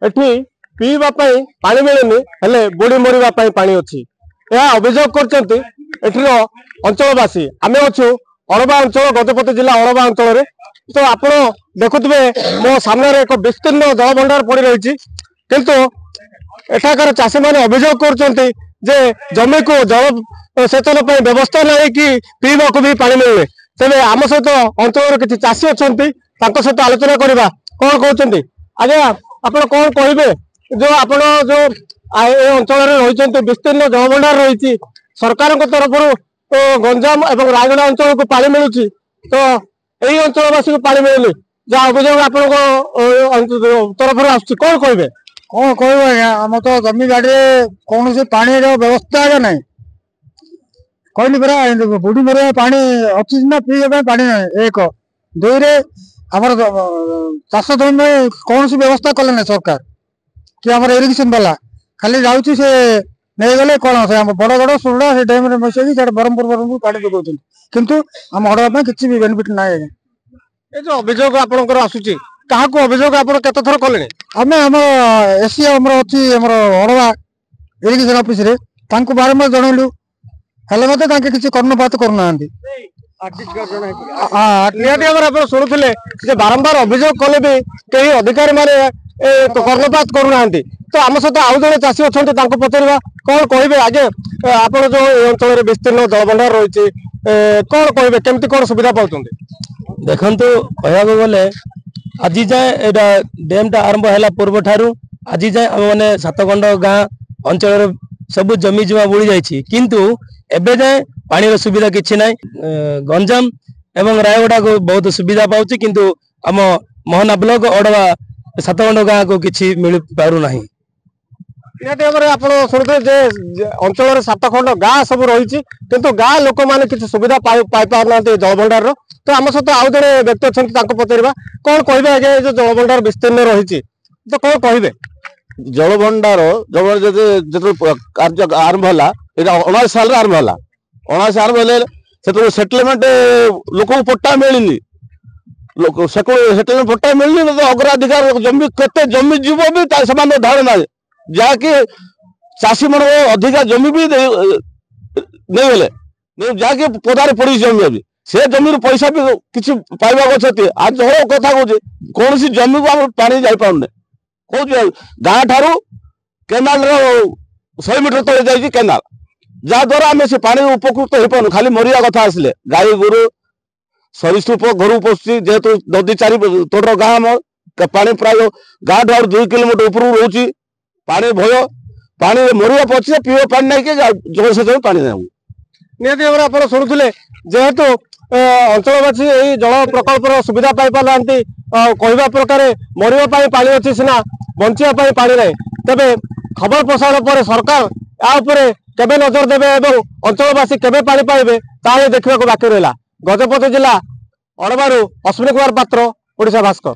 एठी पीवा पानी मिलूनी हेले बुड़ी मरवा पानी अच्छी यह अभियोग करछंती एठिर अंचलवासी आमे अच्छु अड़बा अंचल गजपति जिला अड़बा अंचल तो आप देखुवे मो सामने एक विस्तीर्ण जल भंडार पड़ रही किंतु एठाकार चाषी मैंने अभियोग करछंती जे जमी को जल सेचन व्यवस्था नहीं कि पीवा को भी पानी मिलने तेज आम सहित अंचल किसी चाषी अच्छा सहित आलोचना करवा कौन कहते आज्ञा आप कौन कहे जो आप जो अंचल रही विस्तीर्ण जल भंडार रही सरकार तरफ तो गंजाम और रायगढ़ अंचल को पानी मिलूँ तो यही अंचलवासी को पानी मिलूनी जहाँ अभियोग आप तरफ आस कौन कहे कौन कह आज्ञा आम तो जमी गाड़ी कौन से पानी व्यवस्था आगे ना कहली परा बुढ़ी मर पानी अच्छी ना पीवा पानी ना एक दुई आम चाष जमी कौन सी व्यवस्था कले ना सरकार कि आम इरिगेशन वाला खाली जाऊँगी से नहीं गले कौन से बड़ बड़ सुरड़ा से डैम मिसेक ब्रह्मपुर पानी जोगाऊँ किंतु आम हड़वा किसी भी बेनिफिट ना ये जो अभियोग आपंकर आसूची क्या अभियोग आप थर कले आम आम एसी आम अच्छी हड़वा इरिगेशन ऑफिस रे बारंबार जनइलु हेल्ले मत किसी कर्णपात करना शुणुले बारंबार अभियोग कले भी कई अधिकारी माने कर्णपात करूना तो आम सहित आउ जड़े चाषी अच्छा पचारा कौन कहे आगे आप जो अंचल विस्तीर्ण जल भंडार रही कौन कहे केमती कौन सुविधा पाँच देखु कह गले आज जाए डैम टा आरंभ है पूर्व ठारू आज जाए आम मैंने सातखंड गाँ अंचल सब जमी जमा बुड़ी जाइए किंतु एबे जाए पानी सुविधा किसी ना गंजाम एवं रायगढ़ को बहुत सुविधा पाऊँ किंतु आम मोहना ब्लॉक अड़वा सातखंड गाँ को किसी मिल पारना आप शुणुते अंचल सातखंड गाँ सब रही किंतु गाँ लोक मैंने किसी सुविधा पाई पारना जल भंडार तो आम सहित आउ जड़े व्यक्ति अच्छा पचारा कौन कहे आगे जो जल भंडार विस्तीर्ण रही तो कौन कहे जल भंडार जो कार्य आरंभ है 19 साल आरंभ है 19 आरंभ है सेटलमेंट लोक पट्टा मिलनी सेटलमेंट पट्टा मिलनी तो अग्राधिकार जमी केते जमी जीव भी धारणा जहाँकि चाषी मन अधिका जमी भी नहीं गले जहाँकि पदार पड़ी जमी अभी से जमी पैसा भी किसी पाइबा अच्छे आज जो कथा कहे कौन सी जमी को आम पानी जापारे कौन गाँ ठारू केनाल 100 मीटर तले जाइए केनाल जहाद्वारा आम से पानी उपकृत हो पानु खाली मरिया कथा आसिले गाई गोरु सरीसृप घर पशु जेहेतु नदी चारि तोड़ गाँ पानी प्राय गाँ ठार 2 किलोमीटर ऊपर रोचे पानी भय पानी मरिया पचे पीवा पानी नहीं कि जलसेचन पानी नहीं निहती भाव आप शुणुले जेहेतु अंचलवासी यही जल प्रकल्प सुविधा पाई पारा कहवा प्रकार मरवाई पानी अच्छी सीना बचापी पानी ना तेरे खबर प्रसारण पर सरकार या केबे नजर देवे और अंचलवासी केबे पानी पाइबे ताहे देखा बाकी रहा। गजपति जिला अड़बारू अश्विनी कुमार पात्र, ओडिशा भास्कर।